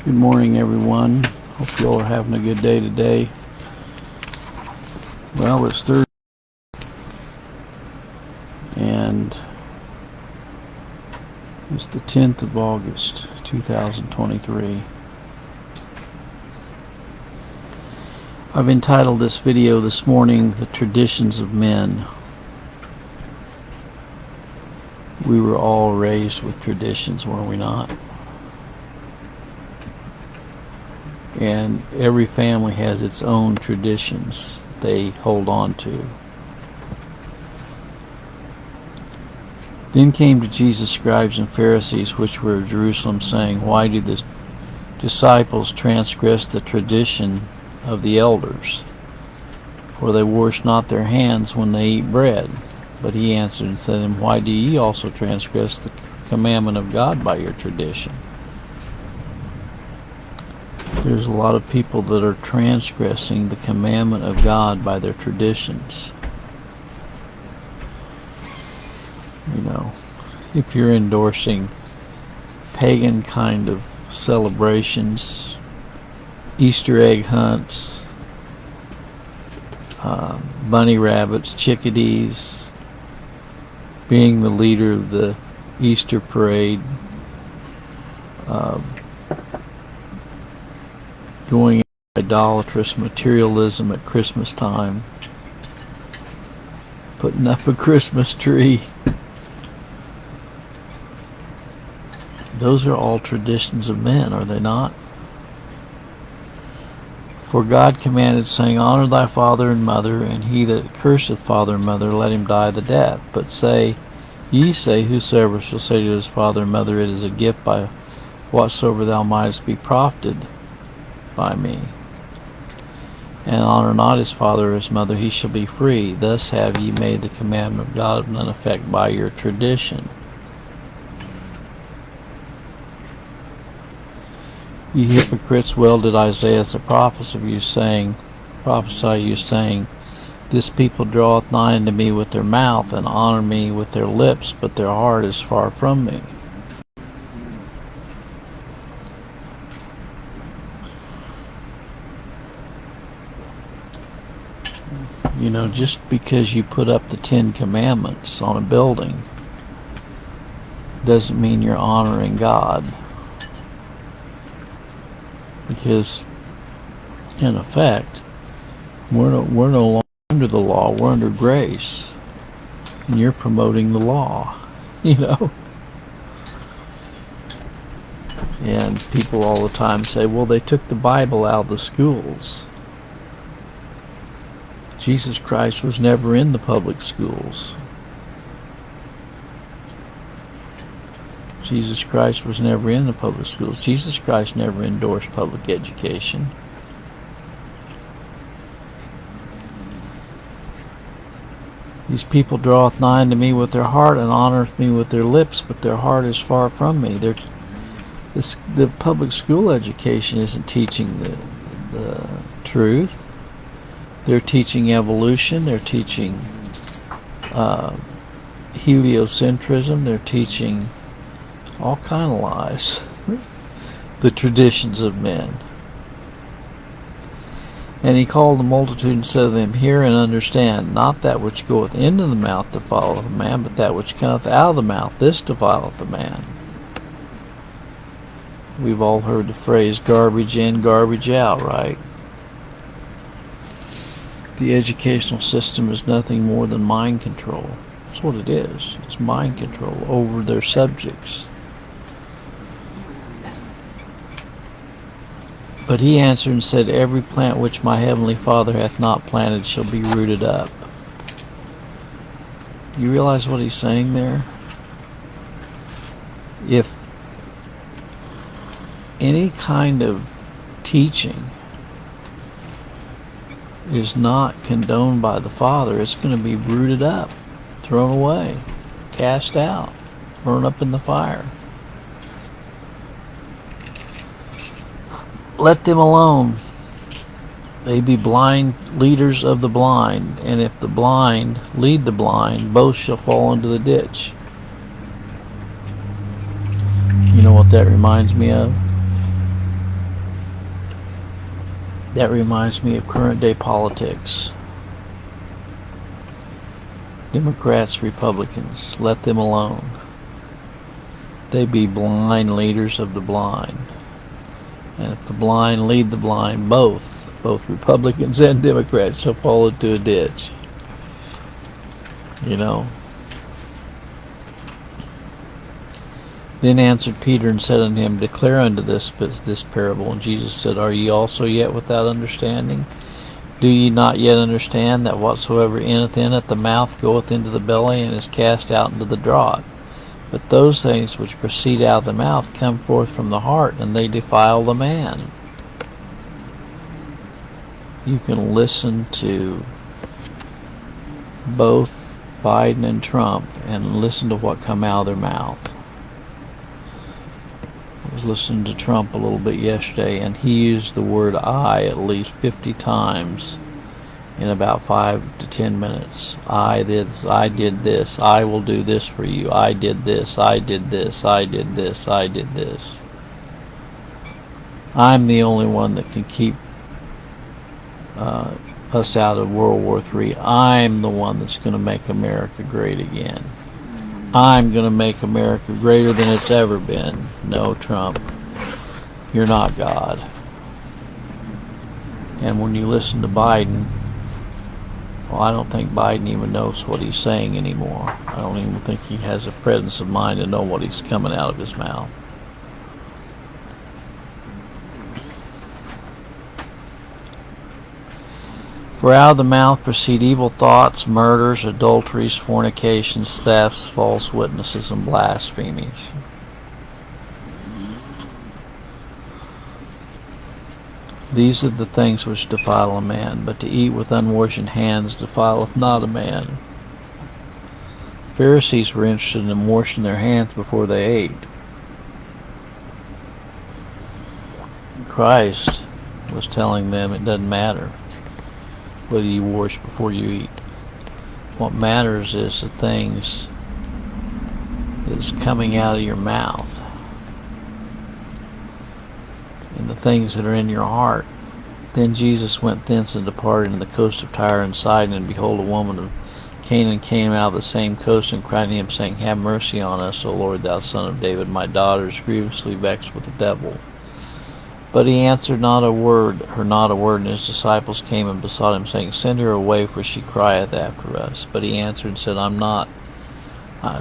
Good morning, everyone. Hope you all are having a good day today. Well, it's Thursday, and it's the 10th of August, 2023. I've entitled this video this morning, The Traditions of Men. We were all raised with traditions, were we not? And every family has its own traditions they hold on to. Then came to Jesus scribes and Pharisees which were at Jerusalem, saying, Why do the disciples transgress the tradition of the elders? For they wash not their hands when they eat bread. But he answered and said to them, Why do ye also transgress the commandment of God by your tradition? There's a lot of people that are transgressing the commandment of God by their traditions. You know, if you're endorsing pagan kind of celebrations, Easter egg hunts, bunny rabbits, chickadees, being the leader of the Easter parade, going into idolatrous materialism at Christmas time, putting up a Christmas tree. Those are all traditions of men, are they not? For God commanded, saying, Honor thy father and mother, and he that curseth father and mother, let him die the death. But ye say, whosoever shall say to his father and mother, It is a gift by whatsoever thou mightest be profited by me, and honor not his father or his mother, he shall be free. Thus have ye made the commandment of God of none effect by your tradition. Ye hypocrites, well did Isaiah the prophet of you prophesy you, saying, This people draweth nigh unto me with their mouth, and honor me with their lips, but their heart is far from me. You know, just because you put up the 10 Commandments on a building doesn't mean you're honoring God. Because, in effect, we're no longer under the law, we're under grace. And you're promoting the law, you know. And people all the time say, well, they took the Bible out of the schools. Jesus Christ was never in the public schools. Jesus Christ was never in the public schools. Jesus Christ never endorsed public education. These people draweth nigh unto me with their heart, and honoureth me with their lips, but their heart is far from me. The public school education isn't teaching the truth. They're teaching evolution, they're teaching heliocentrism, they're teaching all kind of lies. The traditions of men. And he called the multitude and said to them, Hear and understand, not that which goeth into the mouth defileth a man, but that which cometh out of the mouth, this defileth a man. We've all heard the phrase garbage in, garbage out, right? The educational system is nothing more than mind control. That's what it is. It's mind control over their subjects. But he answered and said, Every plant which my heavenly Father hath not planted shall be rooted up. Do you realize what he's saying there? If any kind of teaching is not condoned by the Father, it's going to be rooted up, thrown away, cast out, burned up in the fire. Let them alone. They be blind leaders of the blind, and if the blind lead the blind, both shall fall into the ditch. You know what that reminds me of? That reminds me of current day politics. Democrats, Republicans, let them alone. They be blind leaders of the blind. And if the blind lead the blind, both Republicans and Democrats shall fall into a ditch. You know. Then answered Peter and said unto him, Declare unto this parable. And Jesus said, Are ye also yet without understanding? Do ye not yet understand that whatsoever entereth in at the mouth goeth into the belly, and is cast out into the draught? But those things which proceed out of the mouth come forth from the heart, and they defile the man. You can listen to both Biden and Trump and listen to what come out of their mouth. I was listening to Trump a little bit yesterday, and he used the word I at least 50 times in about 5 to 10 minutes. I did this, I will do this for you, I did this, I did this, I did this, I did this. I'm the only one that can keep us out of World War III. I'm the one that's going to make America great again. I'm going to make America greater than it's ever been. No, Trump, you're not God. And when you listen to Biden, well, I don't think Biden even knows what he's saying anymore. I don't even think he has a presence of mind to know what he's coming out of his mouth. For out of the mouth proceed evil thoughts, murders, adulteries, fornications, thefts, false witnesses, and blasphemies. These are the things which defile a man, but to eat with unwashen hands defileth not a man. Pharisees were interested in washing their hands before they ate. Christ was telling them it doesn't matter whether you wash before you eat. What matters is the things that's coming out of your mouth and the things that are in your heart. Then Jesus went thence and departed in the coast of Tyre and Sidon, and behold, a woman of Canaan came out of the same coast and cried to him, saying, Have mercy on us, O Lord, thou son of David. My daughter is grievously vexed with the devil. But he answered not a word, and his disciples came and besought him, saying, Send her away, for she crieth after us. But he answered and said, I'm not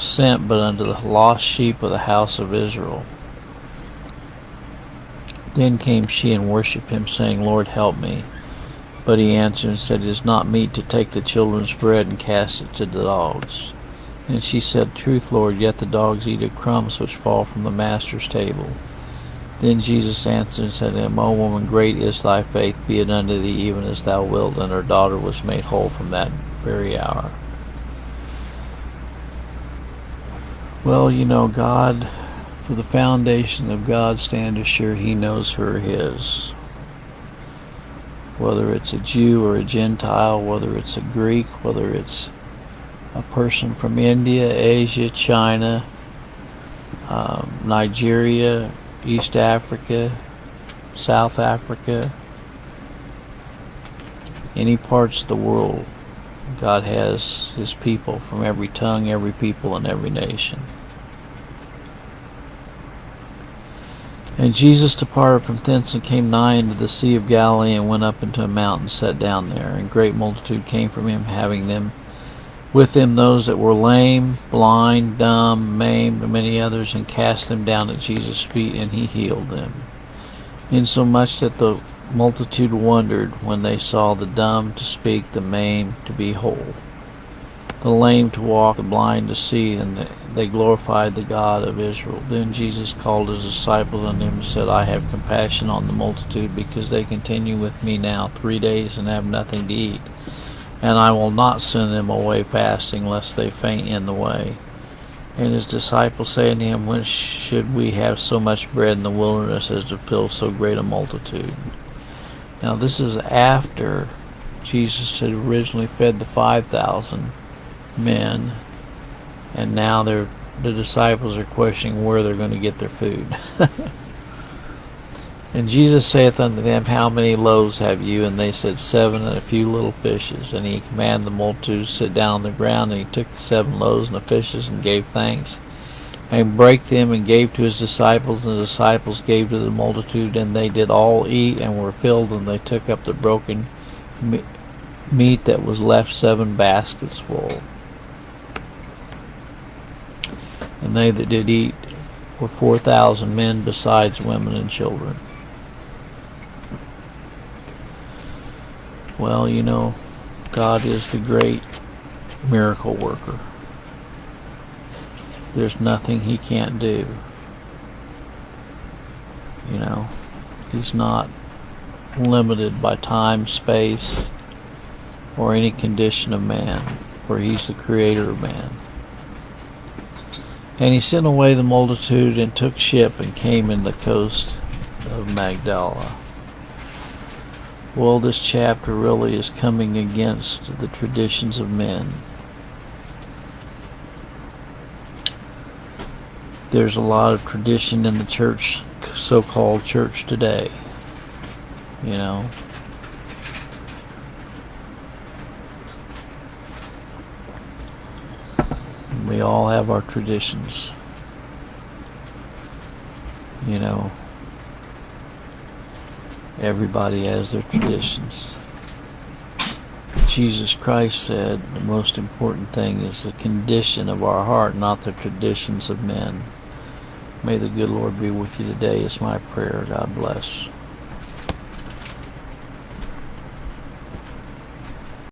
sent but unto the lost sheep of the house of Israel. Then came she and worshipped him, saying, Lord, help me. But he answered and said, It is not meet to take the children's bread and cast it to the dogs. And she said, Truth, Lord, yet the dogs eat of crumbs which fall from the master's table. Then Jesus answered and said to him, O woman, great is thy faith, be it unto thee even as thou wilt. And her daughter was made whole from that very hour. Well, you know, God, for the foundation of God, stand assured he knows her his. Whether it's a Jew or a Gentile, whether it's a Greek, whether it's a person from India, Asia, China, Nigeria, East Africa, South Africa, any parts of the world, God has his people from every tongue, every people, and every nation. And Jesus departed from thence and came nigh unto the Sea of Galilee, and went up into a mountain and sat down there. And great multitude came from him, having them with them those that were lame, blind, dumb, maimed, and many others, and cast them down at Jesus' feet, and he healed them. Insomuch that the multitude wondered when they saw the dumb to speak, the maimed to be whole, the lame to walk, the blind to see, and they glorified the God of Israel. Then Jesus called his disciples unto him and said, I have compassion on the multitude, because they continue with me now 3 days and have nothing to eat. And I will not send them away fasting, lest they faint in the way. And his disciples say unto him, When should we have so much bread in the wilderness as to fill so great a multitude? Now this is after Jesus had originally fed the 5,000 men, and now the disciples are questioning where they're going to get their food. And Jesus saith unto them, How many loaves have you? And they said, 7, and a few little fishes. And he commanded the multitude to sit down on the ground. And he took the 7 loaves and the fishes, and gave thanks, and brake them, and gave to his disciples. And the disciples gave to the multitude. And they did all eat, and were filled. And they took up the broken meat that was left, 7 baskets full. And they that did eat were 4,000 men, besides women and children. Well, you know, God is the great miracle worker. There's nothing he can't do. You know, he's not limited by time, space, or any condition of man, for he's the creator of man. And he sent away the multitude, and took ship, and came in the coast of Magdala. Well, this chapter really is coming against the traditions of men. There's a lot of tradition in the church, so-called church today, you know. We all have our traditions, you know. Everybody has their traditions. Jesus Christ said the most important thing is the condition of our heart, not the traditions of men. May the good Lord be with you today is my prayer. God bless.